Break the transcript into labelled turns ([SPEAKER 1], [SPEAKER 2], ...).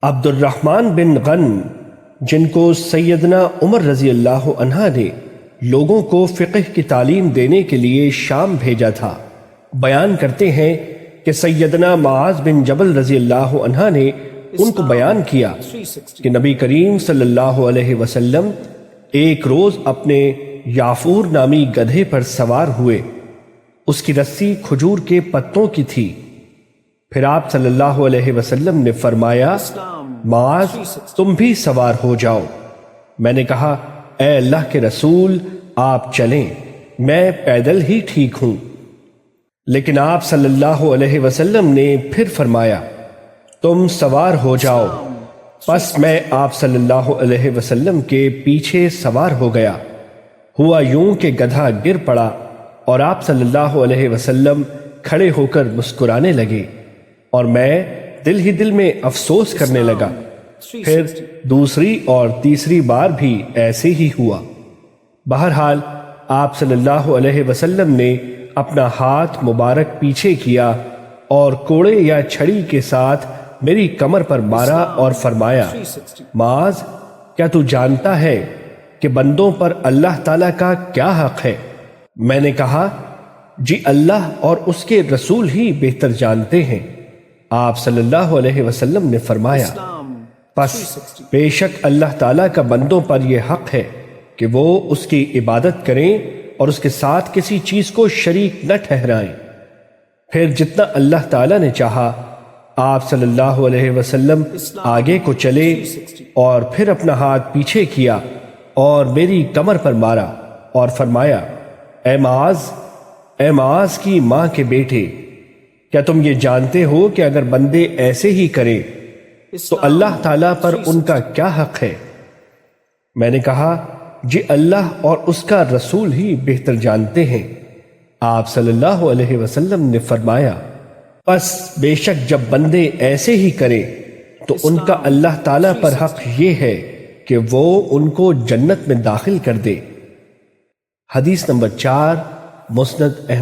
[SPEAKER 1] عبد الرحمن بن غن، جن کو سیدنا عمر رضی اللہ عنہ نے لوگوں کو فقہ کی تعلیم دینے کے لیے شام بھیجا تھا، بیان کرتے ہیں کہ سیدنا معاذ بن جبل رضی اللہ عنہ نے ان کو بیان کیا کہ نبی کریم صلی اللہ علیہ وسلم ایک روز اپنے یافور نامی گدھے پر سوار ہوئے۔ اس کی رسی کھجور کے پتوں کی تھی۔ پھر آپ صلی اللہ علیہ وسلم نے فرمایا، معاذ تم بھی سوار ہو جاؤ۔ میں نے کہا، اے اللہ کے رسول، آپ چلیں، میں پیدل ہی ٹھیک ہوں۔ لیکن آپ صلی اللہ علیہ وسلم نے پھر فرمایا، تم سوار ہو جاؤ۔ پس میں آپ صلی اللہ علیہ وسلم کے پیچھے سوار ہو گیا۔ ہوا یوں کہ گدھا گر پڑا اور آپ صلی اللہ علیہ وسلم کھڑے ہو کر مسکرانے لگے، اور میں دل ہی دل میں افسوس کرنے لگا۔ پھر دوسری اور تیسری بار بھی ایسے ہی ہوا۔ بہرحال آپ صلی اللہ علیہ وسلم نے اپنا ہاتھ مبارک پیچھے کیا اور کوڑے یا چھڑی کے ساتھ میری کمر پر مارا اور فرمایا، معاذ کیا تو جانتا ہے کہ بندوں پر اللہ تعالیٰ کا کیا حق ہے؟ میں نے کہا، جی اللہ اور اس کے رسول ہی بہتر جانتے ہیں۔ آپ صلی اللہ علیہ وسلم نے فرمایا، پس بے شک اللہ تعالیٰ کا بندوں پر یہ حق ہے کہ وہ اس کی عبادت کریں اور اس کے ساتھ کسی چیز کو شریک نہ ٹھہرائیں۔ پھر جتنا اللہ تعالیٰ نے چاہا آپ صلی اللہ علیہ وسلم آگے کو چلے اور پھر اپنا ہاتھ پیچھے کیا اور میری کمر پر مارا اور فرمایا، اے معاذ کی ماں کے بیٹے، کیا تم یہ جانتے ہو کہ اگر بندے ایسے ہی کریں تو اللہ تعالیٰ پر ان کا کیا حق ہے؟ میں نے کہا، جی اللہ اور اس کا رسول ہی بہتر جانتے ہیں۔ آپ صلی اللہ علیہ وسلم نے فرمایا، پس بے شک جب بندے ایسے ہی کریں تو ان کا اللہ تعالیٰ پر حق یہ ہے کہ وہ ان کو جنت میں داخل کر دے۔ حدیث نمبر 4، مسند احمد۔